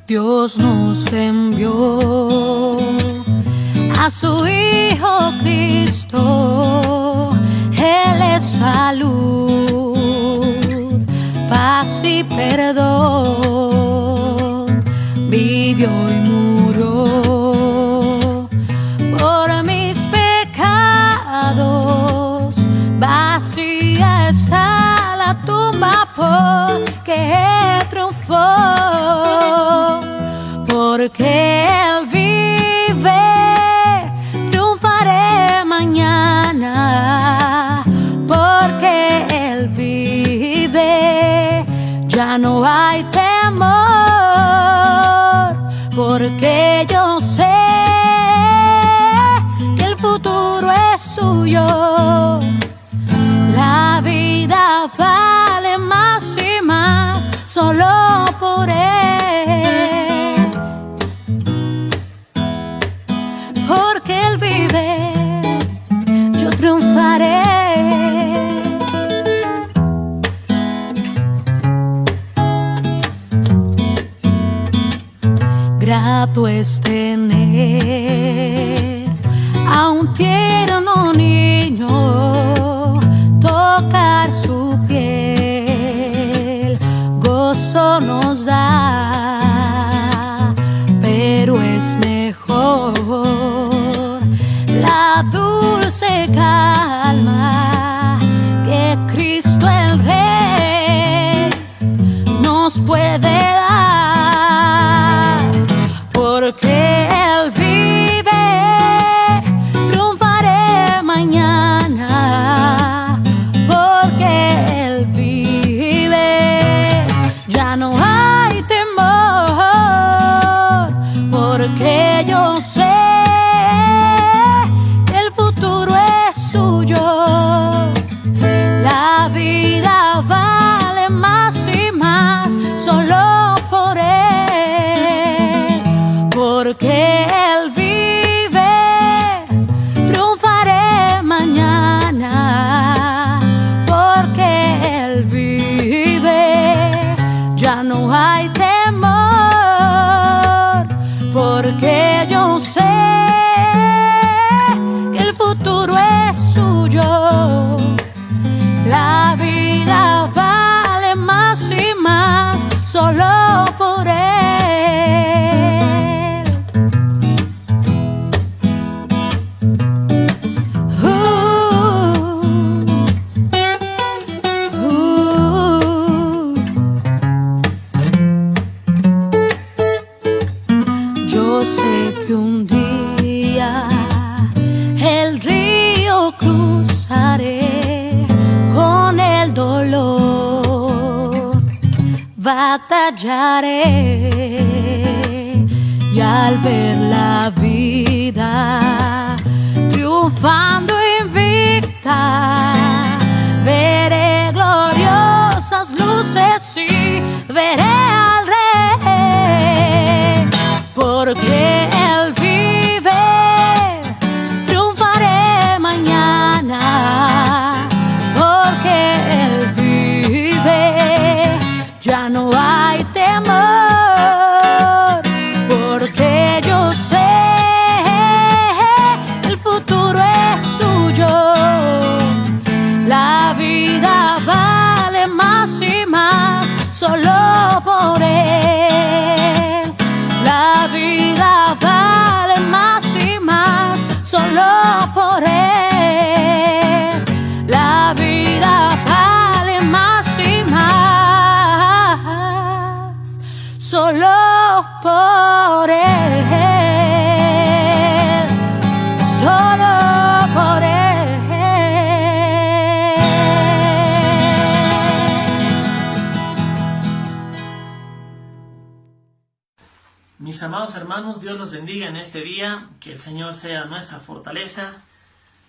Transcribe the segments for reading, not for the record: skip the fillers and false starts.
Dios nos envió a su Hijo Cristo. Él es salud, paz y perdón. Vivió y murió por mis pecados. Vacía está la tumba porque Él triunfó. Porque Él vive, triunfaré mañana. Porque Él vive, ya no hay temor. Porque yo sé que el futuro es suyo. La vida vale más y más solo por Él. Porque Él vive, yo triunfaré. Grato es tener a un tierno niño, tocar su piel, gozo nos da, pero es mejor la dulce calma que Cristo el Rey nos puede dar. Porque Él vive, triunfaré mañana. Porque Él vive, ya no hay temor. Porque yo sé que el futuro es suyo. La vida vale más y más solo por Él. Porque Él vive, triunfaré mañana. Porque Él vive, ya no hay temor. Porque yo sé que el futuro es suyo. La vida vale más y más solo por Él. Yo sé que un día el río cruzaré con el dolor, batallaré y al ver la vida triunfando invicta, veré gloriosas luces y veré al Rey. Porque Él vive, triunfaré mañana. Porque Él vive, ya no hay temor. Porque yo sé el futuro es suyo. La vida vale más y más solo por Él. La vida vale más y más solo por Él. La vida vale más y más solo por Él. Solo por Él. Mis amados hermanos, Dios los bendiga en este día, que el Señor sea nuestra fortaleza,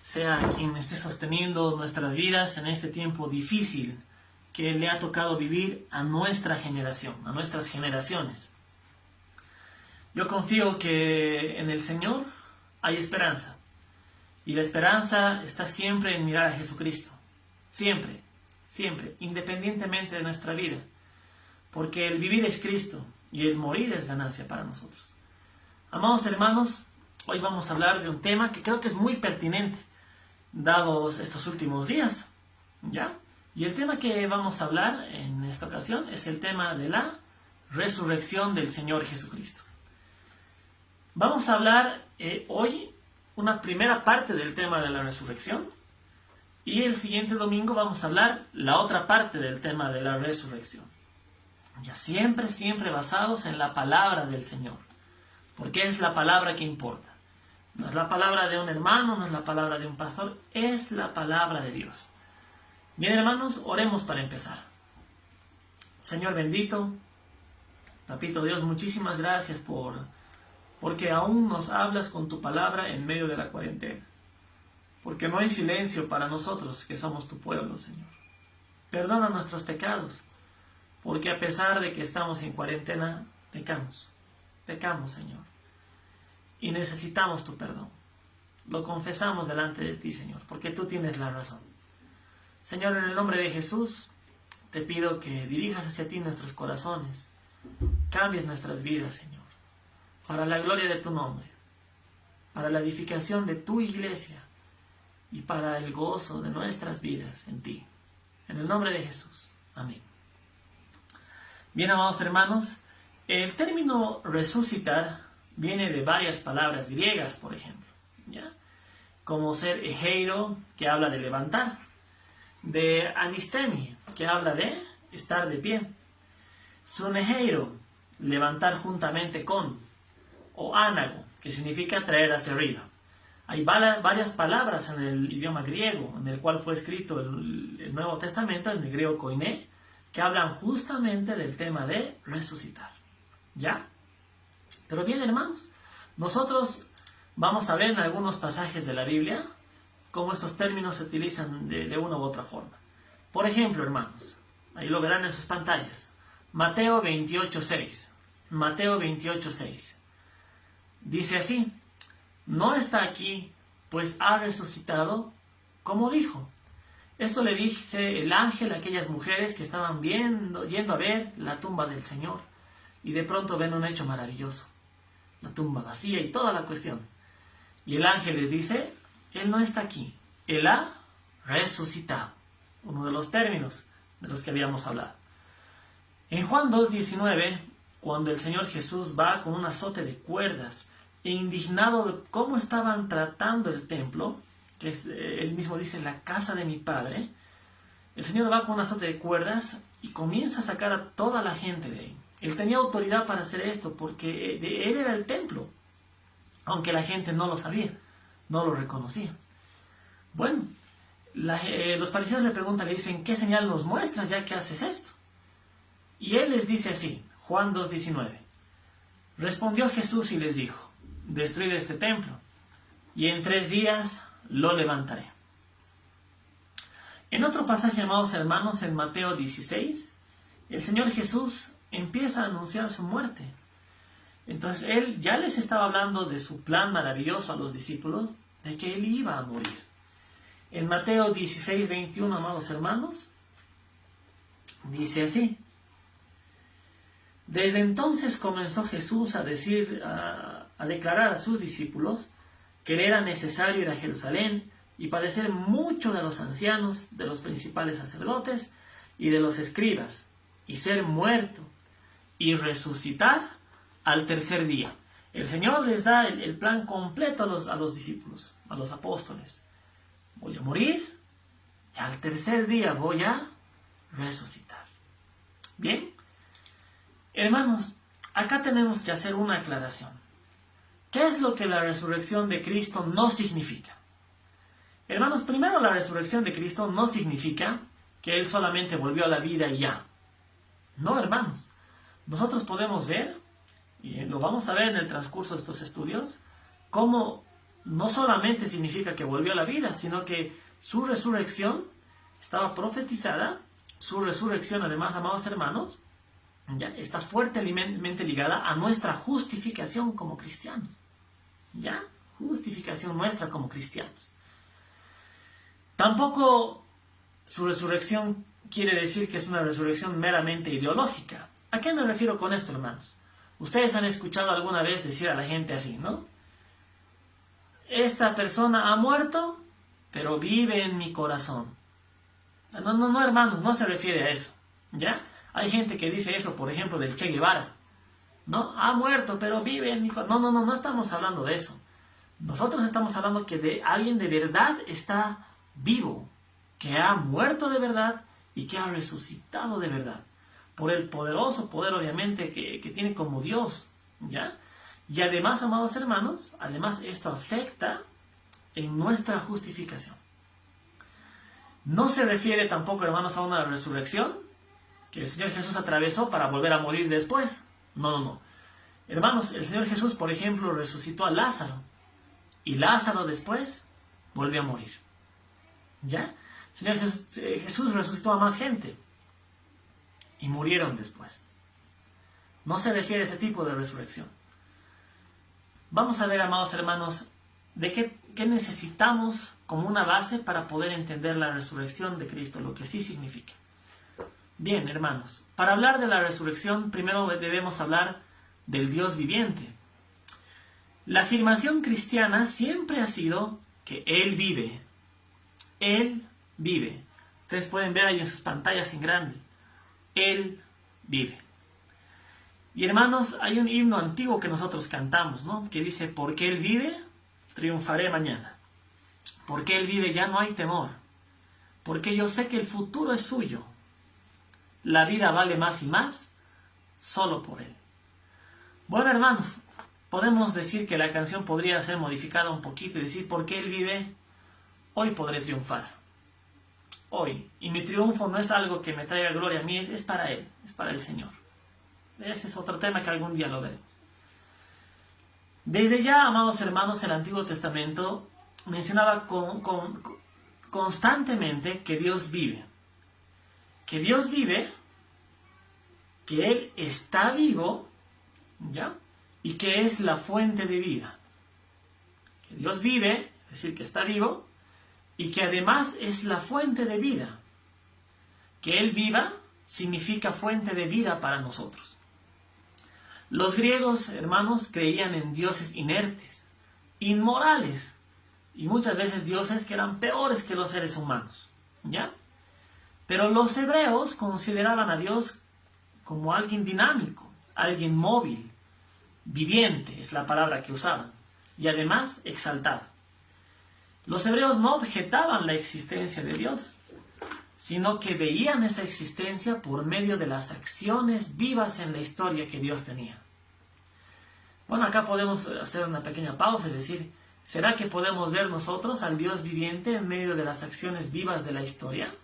sea quien esté sosteniendo nuestras vidas en este tiempo difícil que le ha tocado vivir a nuestra generación, a nuestras generaciones. Yo confío que en el Señor hay esperanza, y la esperanza está siempre en mirar a Jesucristo, siempre, siempre, independientemente de nuestra vida, porque el vivir es Cristo, y el morir es ganancia para nosotros. Amados hermanos, hoy vamos a hablar de un tema que creo que es muy pertinente, dados estos últimos días, ¿ya? Y el tema que vamos a hablar en esta ocasión es el tema de la resurrección del Señor Jesucristo. Vamos a hablar hoy una primera parte del tema de la resurrección, y el siguiente domingo vamos a hablar la otra parte del tema de la resurrección. Ya siempre basados en la palabra del Señor, porque es la palabra que importa. No es la palabra de un hermano, no es la palabra de un pastor, es la palabra de Dios. Bien, hermanos, oremos para empezar. Señor bendito, Papito Dios, muchísimas gracias porque aún nos hablas con tu palabra en medio de la cuarentena. Porque no hay silencio para nosotros que somos tu pueblo, Señor. Perdona nuestros pecados, porque a pesar de que estamos en cuarentena, pecamos, Señor. Y necesitamos tu perdón. Lo confesamos delante de ti, Señor, porque tú tienes la razón. Señor, en el nombre de Jesús, te pido que dirijas hacia ti nuestros corazones, cambies nuestras vidas, Señor, para la gloria de tu nombre, para la edificación de tu iglesia y para el gozo de nuestras vidas en ti. En el nombre de Jesús. Amén. Bien, amados hermanos, el término resucitar viene de varias palabras griegas, por ejemplo, ¿ya? Como ser egeiro, que habla de levantar, de anistemi, que habla de estar de pie, sunegeiro, levantar juntamente con, o ánago, que significa traer hacia arriba. Hay varias palabras en el idioma griego, en el cual fue escrito el Nuevo Testamento, en el griego koiné, que hablan justamente del tema de resucitar, ¿ya? Pero bien, hermanos, nosotros vamos a ver en algunos pasajes de la Biblia cómo estos términos se utilizan de una u otra forma. Por ejemplo, hermanos, ahí lo verán en sus pantallas, Mateo 28:6. Mateo 28:6. Dice así: no está aquí, pues ha resucitado, como dijo. Esto le dice el ángel a aquellas mujeres que estaban yendo a ver la tumba del Señor, y de pronto ven un hecho maravilloso, la tumba vacía y toda la cuestión. Y el ángel les dice: Él no está aquí, Él ha resucitado. Uno de los términos de los que habíamos hablado. En Juan 2:19, cuando el Señor Jesús va con un azote de cuerdas e indignado de cómo estaban tratando el templo, que él mismo dice la casa de mi Padre, el Señor va con un azote de cuerdas y comienza a sacar a toda la gente de ahí. Él tenía autoridad para hacer esto porque de él era el templo, aunque la gente no lo sabía, no lo reconocía. Bueno, los fariseos le preguntan, le dicen: ¿qué señal nos muestras ya que haces esto? Y él les dice así, Juan 2:19. Respondió Jesús y les dijo: destruid este templo, y en 3 días lo levantaré. En otro pasaje, amados hermanos, en Mateo 16, el Señor Jesús empieza a anunciar su muerte. Entonces él ya les estaba hablando de su plan maravilloso a los discípulos, de que él iba a morir. En Mateo 16:21, amados hermanos, dice así: desde entonces comenzó Jesús a declarar a sus discípulos que le era necesario ir a Jerusalén y padecer mucho de los ancianos, de los principales sacerdotes y de los escribas, y ser muerto y resucitar al tercer día. El Señor les da el plan completo a los discípulos, a los apóstoles. Voy a morir y al tercer día voy a resucitar. Bien, hermanos, acá tenemos que hacer una aclaración. ¿Qué es lo que la resurrección de Cristo no significa? Hermanos, primero, la resurrección de Cristo no significa que Él solamente volvió a la vida y ya. No, hermanos. Nosotros podemos ver, y lo vamos a ver en el transcurso de estos estudios, cómo no solamente significa que volvió a la vida, sino que su resurrección estaba profetizada. Su resurrección, además, amados hermanos, ¿ya?, está fuertemente ligada a nuestra justificación como cristianos. ¿Ya? Justificación nuestra como cristianos. Tampoco su resurrección quiere decir que es una resurrección meramente ideológica. ¿A qué me refiero con esto, hermanos? Ustedes han escuchado alguna vez decir a la gente así, ¿no? Esta persona ha muerto, pero vive en mi corazón. No, hermanos, no se refiere a eso, ¿ya? Hay gente que dice eso, por ejemplo, del Che Guevara, ¿no? Ha muerto, pero vive en mi corazón. No estamos hablando de eso. Nosotros estamos hablando que de alguien de verdad está vivo, que ha muerto de verdad y que ha resucitado de verdad, por el poderoso poder, obviamente, que tiene como Dios, ¿ya? Y además, amados hermanos, además esto afecta en nuestra justificación. No se refiere tampoco, hermanos, a una resurrección que el Señor Jesús atravesó para volver a morir después. No. Hermanos, el Señor Jesús, por ejemplo, resucitó a Lázaro. Y Lázaro después volvió a morir. ¿Ya? El Señor Jesús resucitó a más gente. Y murieron después. No se refiere a ese tipo de resurrección. Vamos a ver, amados hermanos, de qué necesitamos como una base para poder entender la resurrección de Cristo, lo que sí significa. Bien, hermanos, para hablar de la resurrección, primero debemos hablar del Dios viviente. La afirmación cristiana siempre ha sido que Él vive. Él vive. Ustedes pueden ver ahí en sus pantallas en grande. Él vive. Y hermanos, hay un himno antiguo que nosotros cantamos, ¿no? Que dice, porque Él vive, triunfaré mañana. Porque Él vive, ya no hay temor. Porque yo sé que el futuro es suyo. La vida vale más y más, solo por Él. Bueno, hermanos, podemos decir que la canción podría ser modificada un poquito y decir, porque Él vive, hoy podré triunfar. Hoy. Y mi triunfo no es algo que me traiga gloria a mí, es para Él, es para el Señor. Ese es otro tema que algún día lo veremos. Desde ya, amados hermanos, el Antiguo Testamento mencionaba constantemente que Dios vive. Que Dios vive, que Él está vivo, ¿ya? Y que es la fuente de vida. Que Dios vive, es decir, que está vivo, y que además es la fuente de vida. Que Él viva significa fuente de vida para nosotros. Los griegos, hermanos, creían en dioses inertes, inmorales, y muchas veces dioses que eran peores que los seres humanos, ¿ya? Pero los hebreos consideraban a Dios como alguien dinámico, alguien móvil, viviente, es la palabra que usaban, y además exaltado. Los hebreos no objetaban la existencia de Dios, sino que veían esa existencia por medio de las acciones vivas en la historia que Dios tenía. Bueno, acá podemos hacer una pequeña pausa y decir, ¿será que podemos ver nosotros al Dios viviente en medio de las acciones vivas de la historia?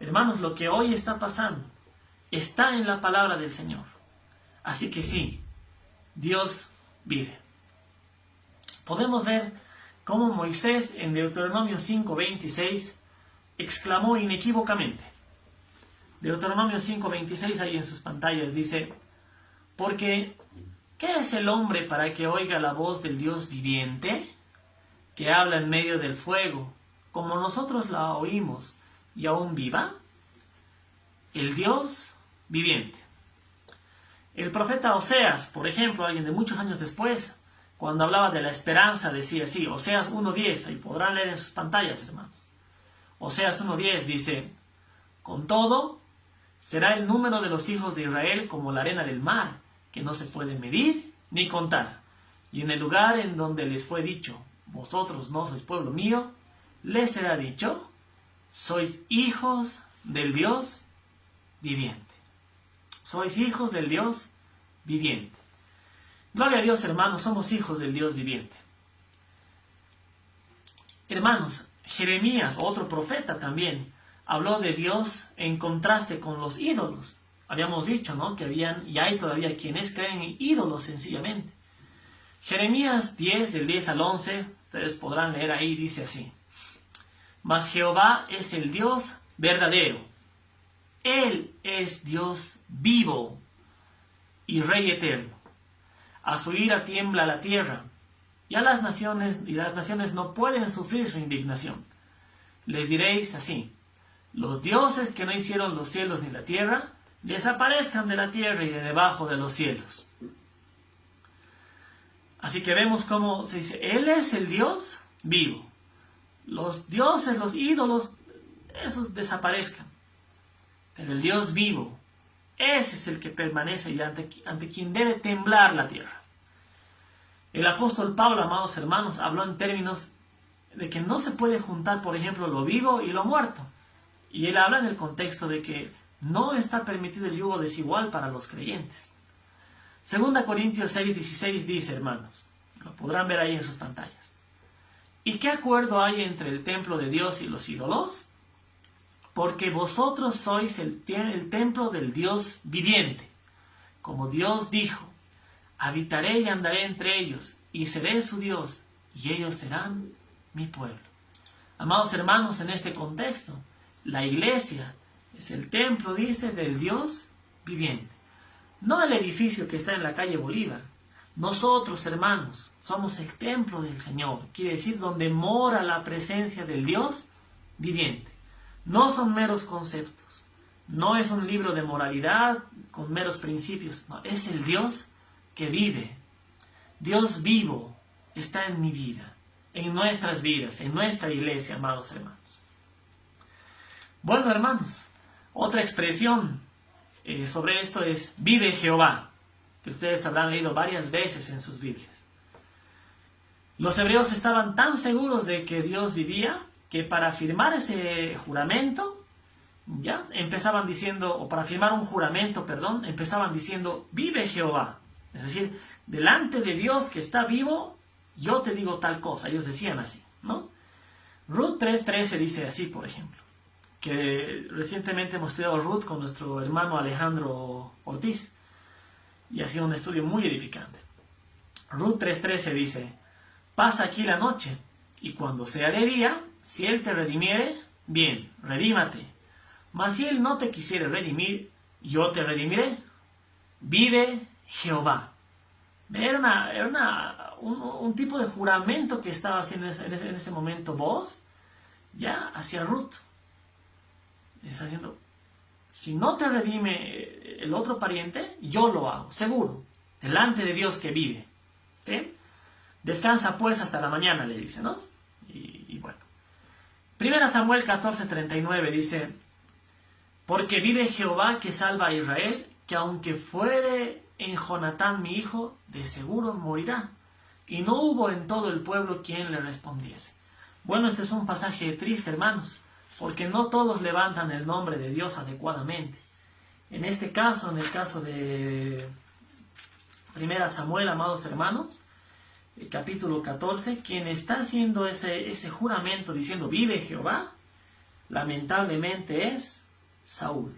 Hermanos, lo que hoy está pasando está en la palabra del Señor. Así que sí, Dios vive. Podemos ver cómo Moisés en Deuteronomio 5:26 exclamó inequívocamente. Deuteronomio 5:26, ahí en sus pantallas, dice, porque ¿qué es el hombre para que oiga la voz del Dios viviente, que habla en medio del fuego, como nosotros la oímos, y aún viva? El Dios viviente. El profeta Oseas, por ejemplo, alguien de muchos años después, cuando hablaba de la esperanza, decía así, Oseas 1:10, ahí podrán leer en sus pantallas, hermanos. Oseas 1:10 dice, con todo, será el número de los hijos de Israel como la arena del mar, que no se puede medir ni contar. Y en el lugar en donde les fue dicho, vosotros no sois pueblo mío, les será dicho, sois hijos del Dios viviente. Sois hijos del Dios viviente. Gloria a Dios, hermanos, somos hijos del Dios viviente. Hermanos, Jeremías, otro profeta también, habló de Dios en contraste con los ídolos. Habíamos dicho, ¿no?, que habían, y hay todavía quienes creen en ídolos sencillamente. Jeremías 10, del 10 al 11, ustedes podrán leer ahí, dice así. Mas Jehová es el Dios verdadero. Él es Dios vivo y Rey eterno. A su ira tiembla la tierra, y las naciones no pueden sufrir su indignación. Les diréis así, los dioses que no hicieron los cielos ni la tierra, desaparezcan de la tierra y de debajo de los cielos. Así que vemos cómo se dice, Él es el Dios vivo. Los dioses, los ídolos, esos desaparezcan. Pero el Dios vivo, ese es el que permanece y ante quien debe temblar la tierra. El apóstol Pablo, amados hermanos, habló en términos de que no se puede juntar, por ejemplo, lo vivo y lo muerto. Y él habla en el contexto de que no está permitido el yugo desigual para los creyentes. 2 Corintios 6:16 dice, hermanos, lo podrán ver ahí en sus pantallas. ¿Y qué acuerdo hay entre el templo de Dios y los ídolos? Porque vosotros sois el templo del Dios viviente. Como Dios dijo, habitaré y andaré entre ellos, y seré su Dios, y ellos serán mi pueblo. Amados hermanos, en este contexto, la iglesia es el templo, dice, del Dios viviente. No el edificio que está en la calle Bolívar. Nosotros, hermanos, somos el templo del Señor. Quiere decir donde mora la presencia del Dios viviente. No son meros conceptos. No es un libro de moralidad con meros principios. No, es el Dios que vive. Dios vivo está en mi vida, en nuestras vidas, en nuestra iglesia, amados hermanos. Bueno, hermanos, otra expresión sobre esto es vive Jehová, que ustedes habrán leído varias veces en sus Biblias. Los hebreos estaban tan seguros de que Dios vivía que para firmar ese juramento, ya empezaban diciendo, o para firmar un juramento, perdón, empezaban diciendo vive Jehová. Es decir, delante de Dios que está vivo, yo te digo tal cosa. Ellos decían así, ¿no? Ruth 3:13 dice así, por ejemplo, que recientemente hemos estudiado Ruth con nuestro hermano Alejandro Ortiz, y ha sido un estudio muy edificante. Ruth 3:13 dice, pasa aquí la noche, y cuando sea de día, si él te redimiere, bien, redímate. Mas si él no te quisiere redimir, yo te redimiré. Vive Jehová. Era un tipo de juramento que estaba haciendo en ese momento vos, ya, hacia Ruth. Está diciendo, si no te redime el otro pariente, yo lo hago, seguro, delante de Dios que vive. ¿Sí? Descansa pues hasta la mañana, le dice, ¿no? Y bueno. 1 Samuel 14:39 dice, porque vive Jehová que salva a Israel, que aunque fuere en Jonatán mi hijo, de seguro morirá. Y no hubo en todo el pueblo quien le respondiese. Bueno, este es un pasaje triste, hermanos, porque no todos levantan el nombre de Dios adecuadamente. En este caso, en el caso de 1 Samuel, amados hermanos, el capítulo 14, quien está haciendo ese juramento diciendo vive Jehová, lamentablemente es Saúl.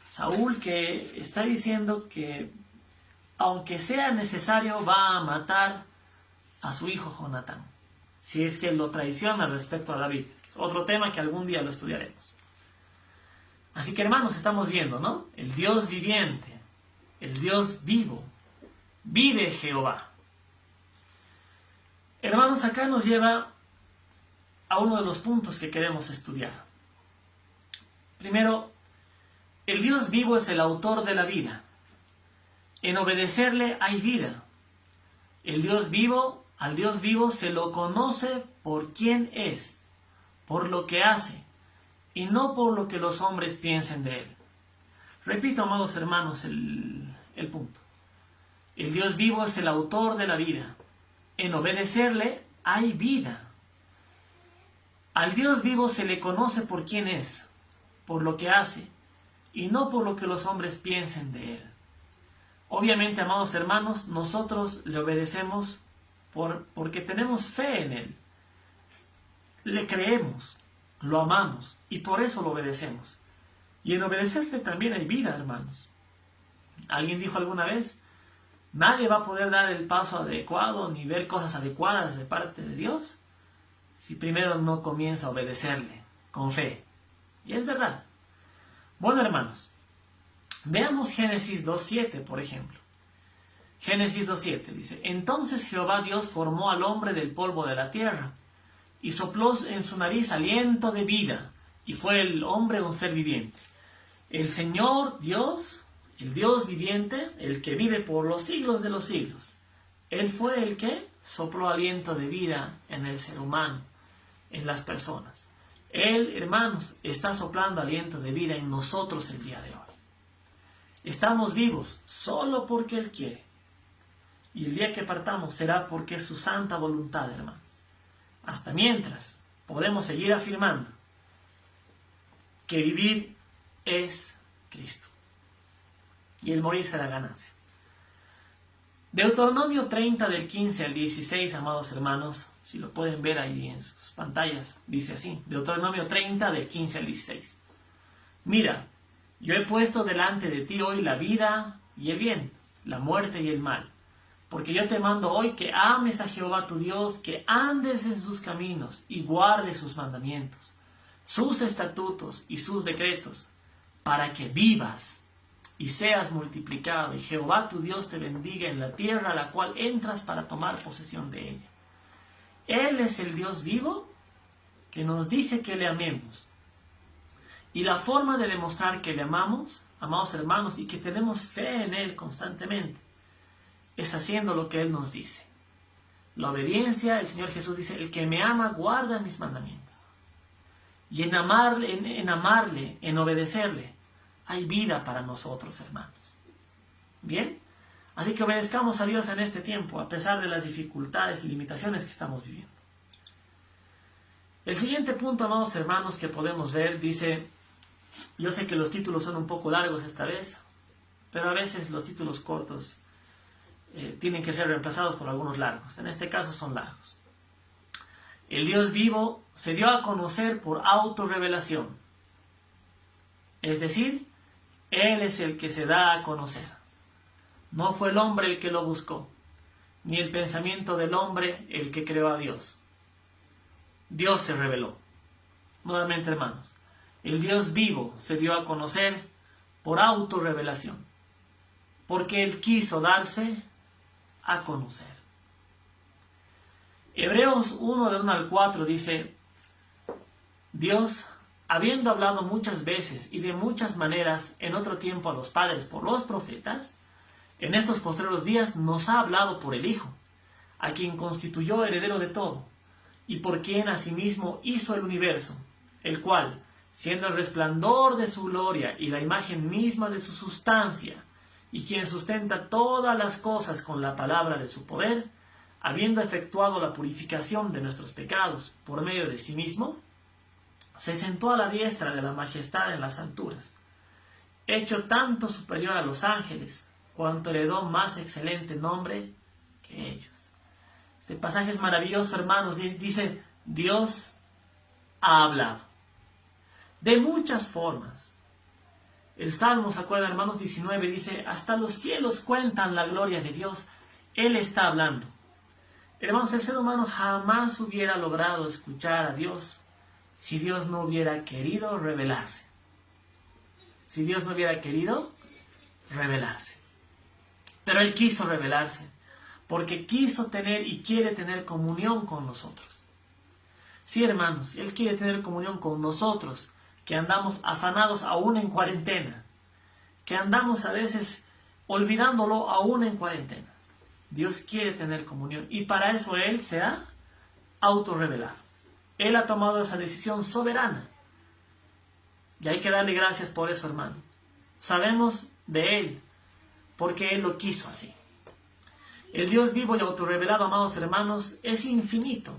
Saúl, que está diciendo que aunque sea necesario va a matar a su hijo Jonatán, si es que lo traiciona respecto a David. Es otro tema que algún día lo estudiaremos. Así que, hermanos, estamos viendo, ¿no? El Dios viviente, el Dios vivo, vive Jehová. Hermanos, acá nos lleva a uno de los puntos que queremos estudiar. Primero, el Dios vivo es el autor de la vida. En obedecerle hay vida. El Dios vivo, al Dios vivo se lo conoce por quién es, por lo que hace, y no por lo que los hombres piensen de él. Repito, amados hermanos, el punto. El Dios vivo es el autor de la vida. En obedecerle hay vida. Al Dios vivo se le conoce por quién es, por lo que hace, y no por lo que los hombres piensen de él. Obviamente, amados hermanos, nosotros le obedecemos porque tenemos fe en él. Le creemos, lo amamos, y por eso lo obedecemos. Y en obedecerle también hay vida, hermanos. Alguien dijo alguna vez, nadie va a poder dar el paso adecuado ni ver cosas adecuadas de parte de Dios si primero no comienza a obedecerle con fe. Y es verdad. Bueno, hermanos, veamos Génesis 2:7, por ejemplo. Génesis 2:7 dice, entonces Jehová Dios formó al hombre del polvo de la tierra y sopló en su nariz aliento de vida, y fue el hombre un ser viviente. El Señor Dios, el Dios viviente, el que vive por los siglos de los siglos, Él fue el que sopló aliento de vida en el ser humano, en las personas. Él, hermanos, está soplando aliento de vida en nosotros el día de hoy. Estamos vivos solo porque Él quiere. Y el día que partamos será porque es su santa voluntad, hermanos. Hasta mientras, podemos seguir afirmando que vivir es Cristo. Y el morir será ganancia. Deuteronomio 30 del 15 al 16, amados hermanos, si lo pueden ver ahí en sus pantallas, dice así, Deuteronomio 30 del 15 al 16. Mira, yo he puesto delante de ti hoy la vida y el bien, la muerte y el mal, porque yo te mando hoy que ames a Jehová tu Dios, que andes en sus caminos y guardes sus mandamientos, sus estatutos y sus decretos, para que vivas y seas multiplicado, y Jehová tu Dios te bendiga en la tierra a la cual entras para tomar posesión de ella. Él es el Dios vivo que nos dice que le amemos. Y la forma de demostrar que le amamos, amados hermanos, y que tenemos fe en Él constantemente, es haciendo lo que Él nos dice. La obediencia, el Señor Jesús dice, el que me ama guarda mis mandamientos. Y en amarle, en obedecerle, hay vida para nosotros, hermanos. ¿Bien? Así que obedezcamos a Dios en este tiempo, a pesar de las dificultades y limitaciones que estamos viviendo. El siguiente punto, amados hermanos, que podemos ver, dice, yo sé que los títulos son un poco largos esta vez, pero a veces los títulos cortos tienen que ser reemplazados por algunos largos. En este caso son largos. El Dios vivo se dio a conocer por autorrevelación. Es decir, Él es el que se da a conocer. No fue el hombre el que lo buscó, ni el pensamiento del hombre el que creó a Dios. Dios se reveló. Nuevamente, hermanos, el Dios vivo se dio a conocer por autorrevelación, porque Él quiso darse a conocer. Hebreos 1, del 1 al 4 dice, Dios, habiendo hablado muchas veces y de muchas maneras en otro tiempo a los padres por los profetas, en estos postreros días nos ha hablado por el Hijo, a quien constituyó heredero de todo, y por quien asimismo hizo el universo, el cual, siendo el resplandor de su gloria y la imagen misma de su sustancia, y quien sustenta todas las cosas con la palabra de su poder, habiendo efectuado la purificación de nuestros pecados por medio de sí mismo, se sentó a la diestra de la majestad en las alturas, hecho tanto superior a los ángeles, cuanto heredó más excelente nombre que ellos. Este pasaje es maravilloso, hermanos. Dice, Dios ha hablado de muchas formas. El Salmo, ¿se acuerdan, hermanos? 19 dice, hasta los cielos cuentan la gloria de Dios. Él está hablando. Hermanos, el ser humano jamás hubiera logrado escuchar a Dios si Dios no hubiera querido revelarse. Si Dios no hubiera querido revelarse. Pero Él quiso revelarse, porque quiso tener y quiere tener comunión con nosotros. Sí, hermanos, Él quiere tener comunión con nosotros, que andamos afanados aún en cuarentena, que andamos a veces olvidándolo aún en cuarentena. Dios quiere tener comunión, y para eso Él se ha autorrevelado. Él ha tomado esa decisión soberana, y hay que darle gracias por eso, hermano. Sabemos de Él, porque Él lo quiso así. El Dios vivo y autorrevelado, amados hermanos, es infinito,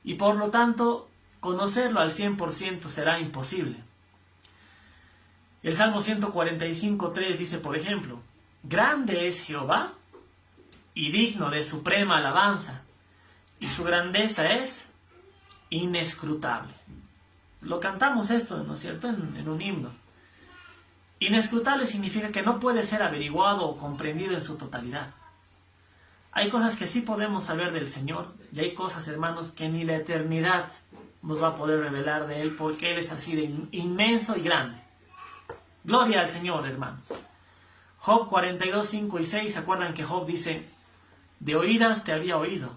y por lo tanto, conocerlo al 100% será imposible. El Salmo 145:3 dice, por ejemplo, grande es Jehová y digno de suprema alabanza, y su grandeza es inescrutable. Lo cantamos esto, ¿no es cierto?, en un himno. Inescrutable significa que no puede ser averiguado o comprendido en su totalidad. Hay cosas que sí podemos saber del Señor, y hay cosas, hermanos, que ni la eternidad nos va a poder revelar de Él, porque Él es así de inmenso y grande. Gloria al Señor, hermanos. Job 42:5 y 6, ¿se acuerdan que Job dice, de oídas te había oído,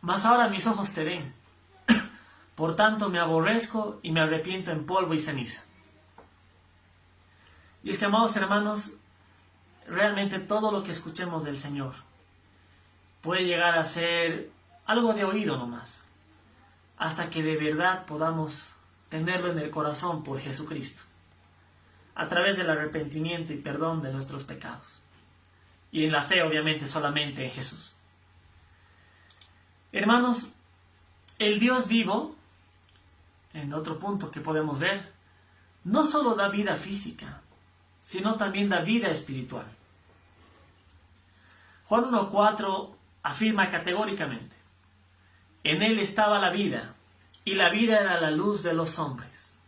mas ahora mis ojos te ven? Por tanto me aborrezco y me arrepiento en polvo y ceniza. Y es que, amados hermanos, realmente todo lo que escuchemos del Señor puede llegar a ser algo de oído nomás, hasta que de verdad podamos tenerlo en el corazón por Jesucristo, a través del arrepentimiento y perdón de nuestros pecados, y en la fe obviamente solamente en Jesús. Hermanos, el Dios vivo, en otro punto que podemos ver, no solo da vida física, sino también da vida espiritual. Juan 1:4 afirma categóricamente: en él estaba la vida, y la vida era la luz de los hombres.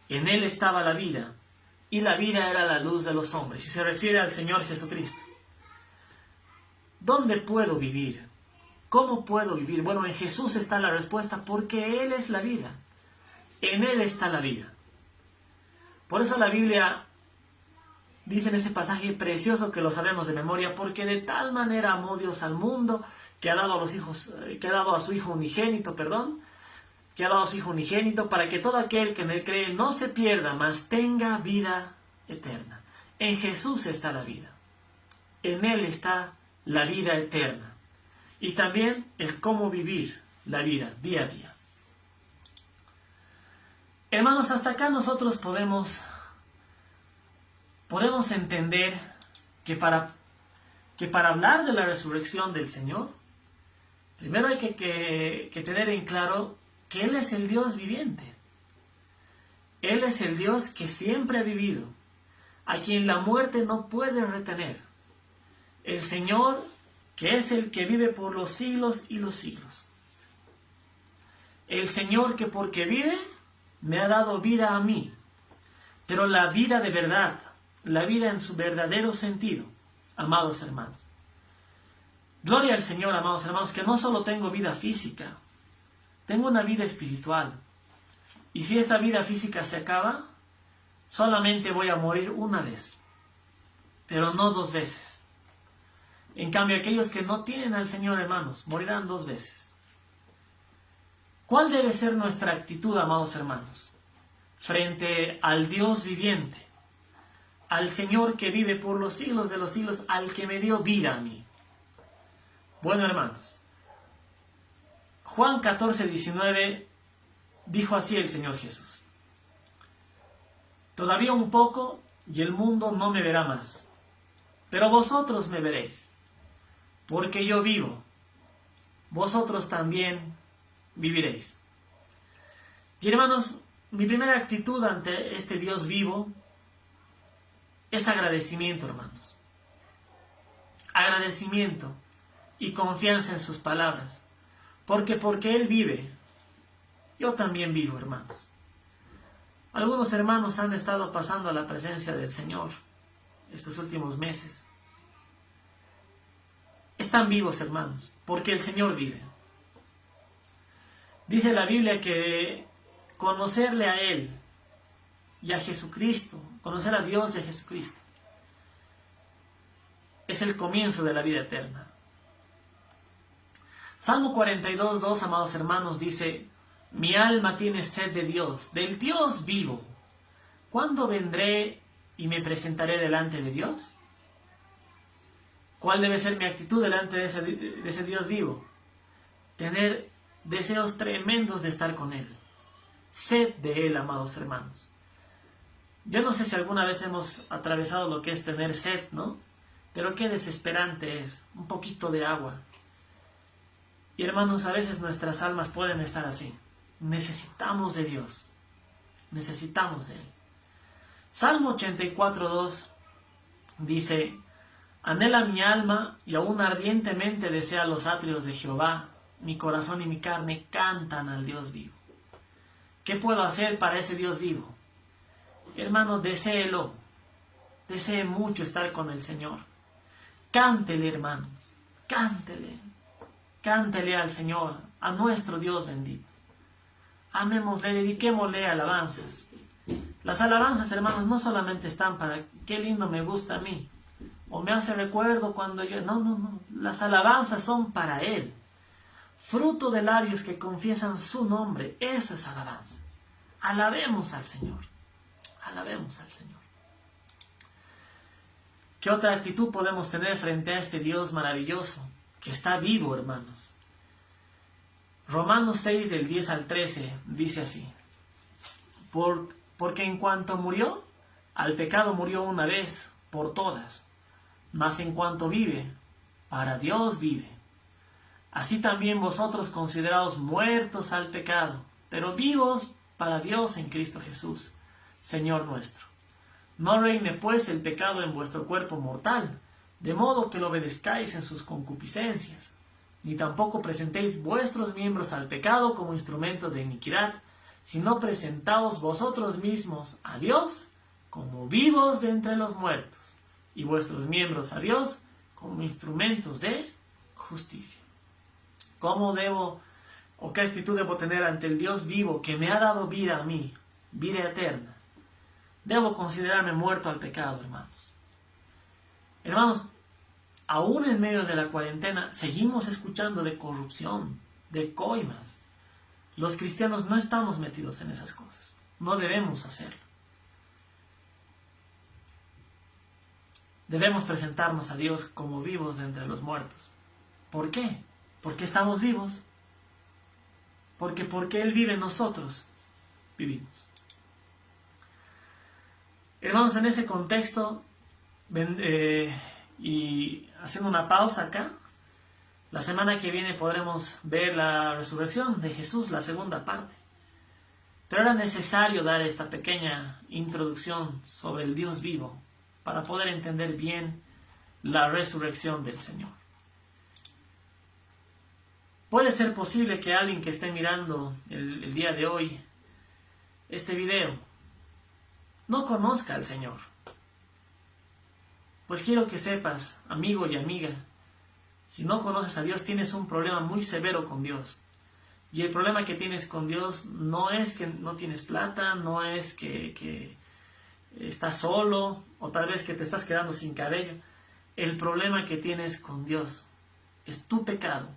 En él estaba la vida, y la vida era la luz de los hombres. Y se refiere al Señor Jesucristo. ¿Dónde puedo vivir? ¿Cómo puedo vivir? Bueno, en Jesús está la respuesta, porque Él es la vida. En Él está la vida. Por eso la Biblia dice en ese pasaje precioso que lo sabemos de memoria: porque de tal manera amó Dios al mundo que ha dado a su Hijo unigénito, para que todo aquel que en él cree no se pierda, mas tenga vida eterna. En Jesús está la vida. En Él está la vida eterna. Y también el cómo vivir la vida día a día. Hermanos, hasta acá nosotros podemos entender que para hablar de la resurrección del Señor, primero hay que tener en claro que Él es el Dios viviente. Él es el Dios que siempre ha vivido, a quien la muerte no puede retener. El Señor que es el que vive por los siglos y los siglos. El Señor que porque vive me ha dado vida a mí, pero la vida de verdad, la vida en su verdadero sentido, amados hermanos. Gloria al Señor, amados hermanos, que no solo tengo vida física, tengo una vida espiritual. Y si esta vida física se acaba, solamente voy a morir una vez, pero no 2 veces. En cambio, aquellos que no tienen al Señor, hermanos, morirán 2 veces. ¿Cuál debe ser nuestra actitud, amados hermanos, frente al Dios viviente, al Señor que vive por los siglos de los siglos, al que me dio vida a mí? Bueno, hermanos, Juan 14:19 dijo así el Señor Jesús: todavía un poco y el mundo no me verá más, pero vosotros me veréis. Porque yo vivo, vosotros también viviréis. Y hermanos, mi primera actitud ante este Dios vivo es agradecimiento, hermanos. Agradecimiento y confianza en sus palabras. Porque Él vive, yo también vivo, hermanos. Algunos hermanos han estado pasando a la presencia del Señor estos últimos meses. Están vivos, hermanos, porque el Señor vive. Dice la Biblia que conocerle a Él y a Jesucristo, conocer a Dios y a Jesucristo, es el comienzo de la vida eterna. Salmo 42:2, amados hermanos, dice: mi alma tiene sed de Dios, del Dios vivo. ¿Cuándo vendré y me presentaré delante de Dios? ¿Cuál debe ser mi actitud delante de ese Dios vivo? Tener deseos tremendos de estar con Él. Sed de Él, amados hermanos. Yo no sé si alguna vez hemos atravesado lo que es tener sed, ¿no? Pero qué desesperante es, un poquito de agua. Y hermanos, a veces nuestras almas pueden estar así. Necesitamos de Dios. Necesitamos de Él. Salmo 84:2 dice: anhela mi alma y aún ardientemente desea los atrios de Jehová. Mi corazón y mi carne cantan al Dios vivo. ¿Qué puedo hacer para ese Dios vivo? Hermano, deséelo. Desee mucho estar con el Señor. Cántele, hermanos. Cántele. Cántele al Señor, a nuestro Dios bendito. Amémosle, dediquémosle alabanzas. Las alabanzas, hermanos, no solamente están para qué lindo me gusta a mí, o me hace recuerdo cuando yo... No. Las alabanzas son para Él. Fruto de labios que confiesan su nombre. Eso es alabanza. Alabemos al Señor. Alabemos al Señor. ¿Qué otra actitud podemos tener frente a este Dios maravilloso que está vivo, hermanos? Romanos 6 del 10 al 13 dice así: porque en cuanto murió, al pecado murió una vez por todas, mas en cuanto vive, para Dios vive. Así también vosotros consideraos muertos al pecado, pero vivos para Dios en Cristo Jesús, Señor nuestro. No reine pues el pecado en vuestro cuerpo mortal, de modo que lo obedezcáis en sus concupiscencias, ni tampoco presentéis vuestros miembros al pecado como instrumentos de iniquidad, sino presentaos vosotros mismos a Dios como vivos de entre los muertos, y vuestros miembros a Dios como instrumentos de justicia. ¿Cómo debo, o qué actitud debo tener ante el Dios vivo que me ha dado vida a mí, vida eterna? Debo considerarme muerto al pecado, hermanos. Hermanos, aún en medio de la cuarentena seguimos escuchando de corrupción, de coimas. Los cristianos no estamos metidos en esas cosas. No debemos hacerlo. Debemos presentarnos a Dios como vivos de entre los muertos. ¿Por qué? Porque estamos vivos. Porque Él vive en nosotros, vivimos. Hermanos, en ese contexto, y haciendo una pausa acá, la semana que viene podremos ver la resurrección de Jesús, la segunda parte. Pero era necesario dar esta pequeña introducción sobre el Dios vivo para poder entender bien la resurrección del Señor. Puede ser posible que alguien que esté mirando el día de hoy este video no conozca al Señor. Pues quiero que sepas, amigo y amiga, si no conoces a Dios, tienes un problema muy severo con Dios. Y el problema que tienes con Dios no es que no tienes plata, no es que estás solo, o tal vez que te estás quedando sin cabello. El problema que tienes con Dios es tu pecado.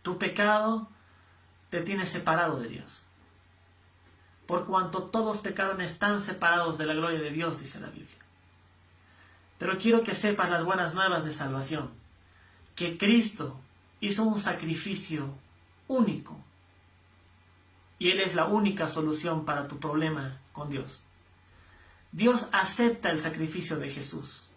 Tu pecado te tiene separado de Dios. Por cuanto todos pecaron, están separados de la gloria de Dios, dice la Biblia. Pero quiero que sepas las buenas nuevas de salvación, que Cristo hizo un sacrificio único, y Él es la única solución para tu problema con Dios. Dios acepta el sacrificio de Jesús.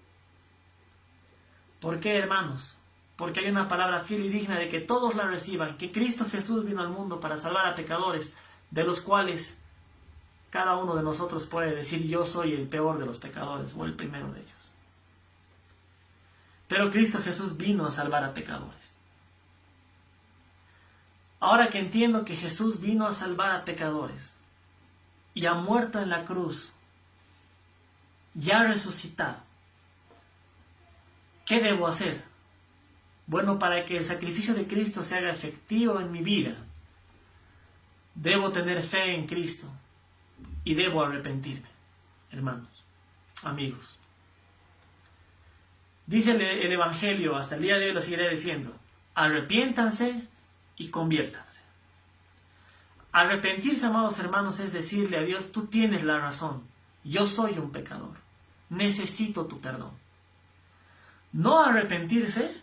¿Por qué, hermanos? Porque hay una palabra fiel y digna de que todos la reciban, que Cristo Jesús vino al mundo para salvar a pecadores, de los cuales cada uno de nosotros puede decir: yo soy el peor de los pecadores, o el primero de ellos. Pero Cristo Jesús vino a salvar a pecadores. Ahora que entiendo que Jesús vino a salvar a pecadores y ha muerto en la cruz y ha resucitado, ¿qué debo hacer? Bueno, para que el sacrificio de Cristo se haga efectivo en mi vida, debo tener fe en Cristo y debo arrepentirme, hermanos, amigos. Dice el Evangelio, hasta el día de hoy lo seguiré diciendo: arrepiéntanse y conviértanse. Arrepentirse, amados hermanos, es decirle a Dios: tú tienes la razón, yo soy un pecador, necesito tu perdón. No arrepentirse,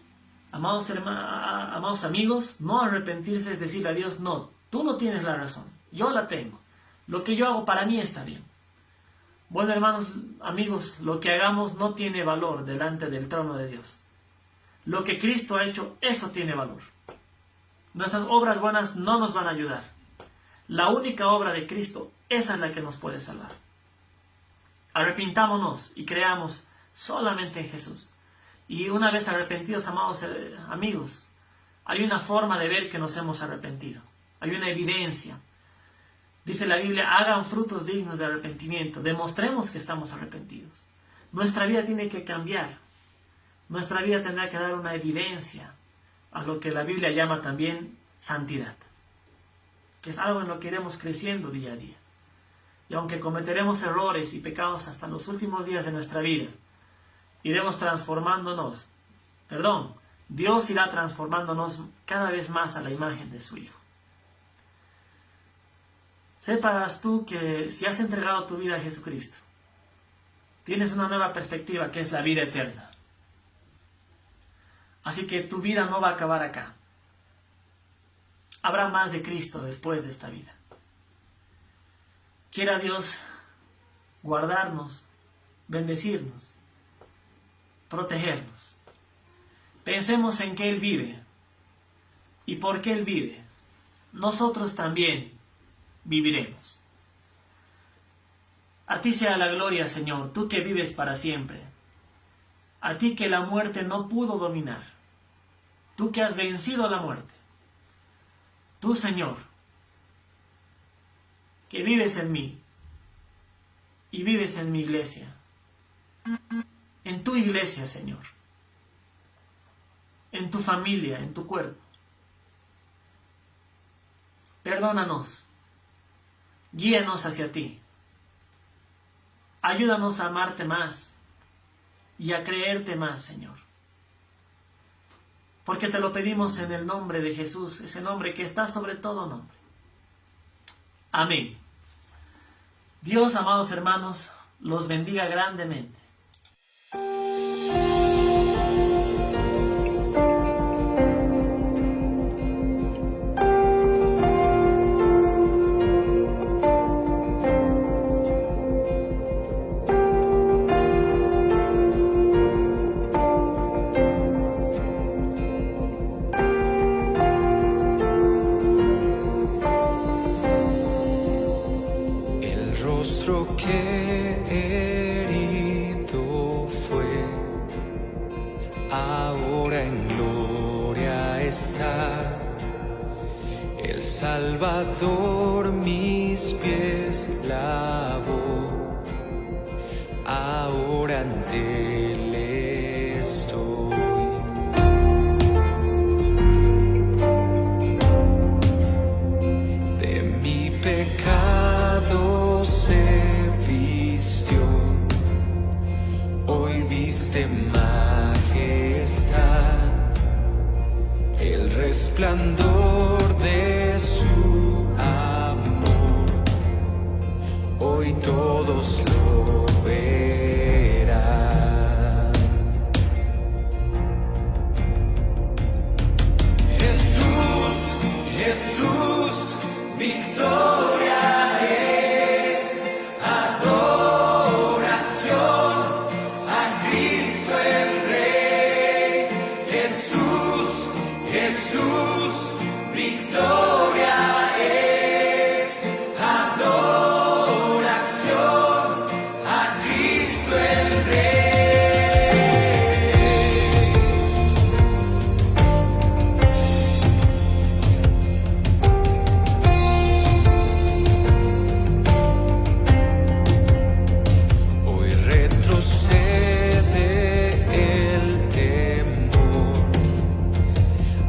amados amigos, no arrepentirse es decirle a Dios: no, tú no tienes la razón, yo la tengo, lo que yo hago para mí está bien. Bueno, hermanos, amigos, lo que hagamos no tiene valor delante del trono de Dios. Lo que Cristo ha hecho, eso tiene valor. Nuestras obras buenas no nos van a ayudar. La única obra de Cristo, esa es la que nos puede salvar. Arrepintámonos y creamos solamente en Jesús. Y una vez arrepentidos, amados amigos, hay una forma de ver que nos hemos arrepentido. Hay una evidencia. Dice la Biblia: hagan frutos dignos de arrepentimiento. Demostremos que estamos arrepentidos. Nuestra vida tiene que cambiar. Nuestra vida tendrá que dar una evidencia a lo que la Biblia llama también santidad, que es algo en lo que iremos creciendo día a día. Y aunque cometeremos errores y pecados hasta los últimos días de nuestra vida, iremos transformándonos. Dios irá transformándonos cada vez más a la imagen de su Hijo. Sepas tú que si has entregado tu vida a Jesucristo, tienes una nueva perspectiva que es la vida eterna. Así que tu vida no va a acabar acá. Habrá más de Cristo después de esta vida. Quiera Dios guardarnos, bendecirnos, protegernos. Pensemos en que Él vive. Y porque Él vive, nosotros también viviremos. A ti sea la gloria, Señor, tú que vives para siempre. A ti que la muerte no pudo dominar. Tú que has vencido la muerte. Tú, Señor, que vives en mí y vives en mi iglesia. En tu iglesia, Señor. En tu familia, en tu cuerpo. Perdónanos. Guíanos hacia ti. Ayúdanos a amarte más y a creerte más, Señor. Porque te lo pedimos en el nombre de Jesús, ese nombre que está sobre todo nombre. Amén. Dios, amados hermanos, los bendiga grandemente. Que herido fue, ahora en gloria está. El Salvador mis pies lavó, ahora ante Él estoy. De mi pecado se vistió, hoy viste majestad, el resplandor de su amor, hoy todos lo verán. Jesús, Jesús, victoria es, adoración a Cristo el Rey. Jesús, Jesús, victoria es, adoración a Cristo el Rey. Hoy retrocede el temor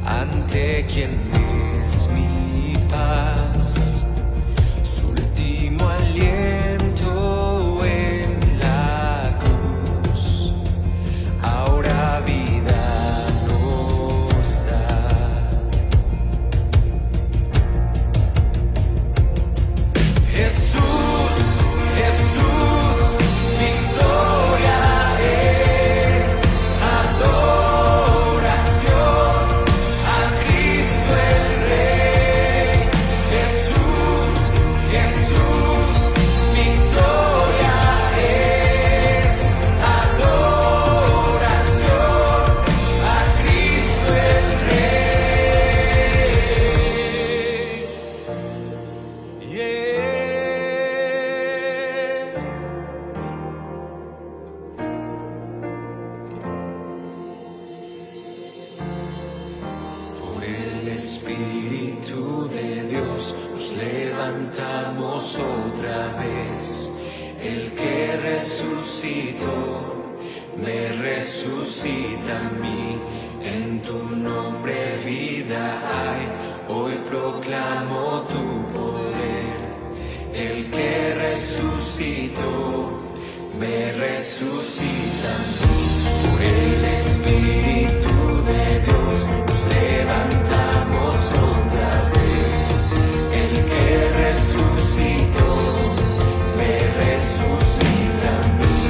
ante quien es mi paz, su último aliento en la cruz, ahora vida nos da. Jesús, Jesús, victoria es, adoración a Cristo el Rey. Jesús, Jesús, victoria es, adoración a Cristo el Rey. Yeah. Por el Espíritu de Dios nos levantamos otra vez. El que resucitó, me resucita a mí. En tu nombre vida hay, hoy proclamo tu poder. El que resucitó, me resucita a mí. Por el Espíritu de Dios nos levantamos otra vez. El que resucitó, me resucita a mí.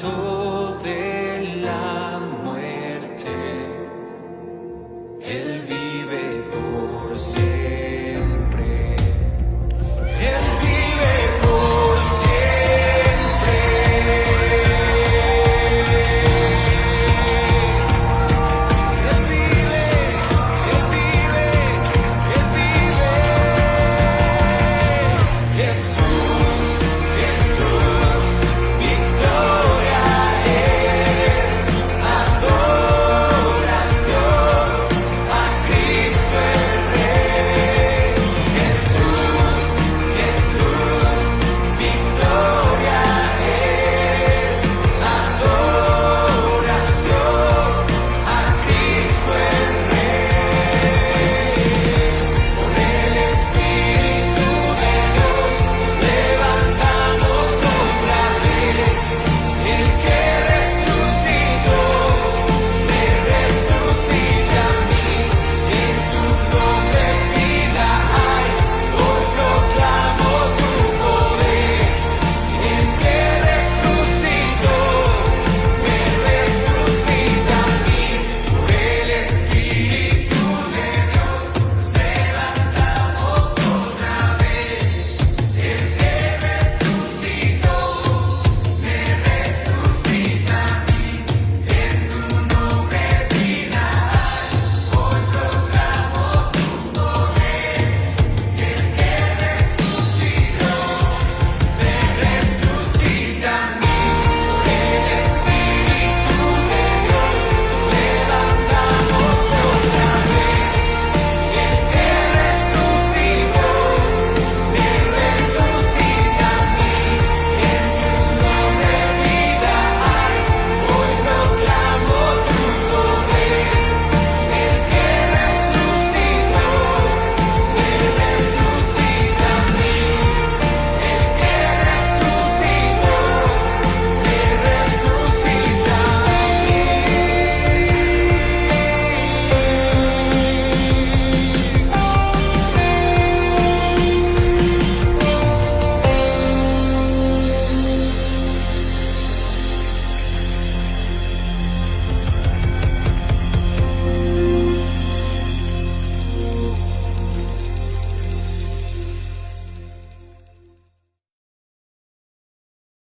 levantó.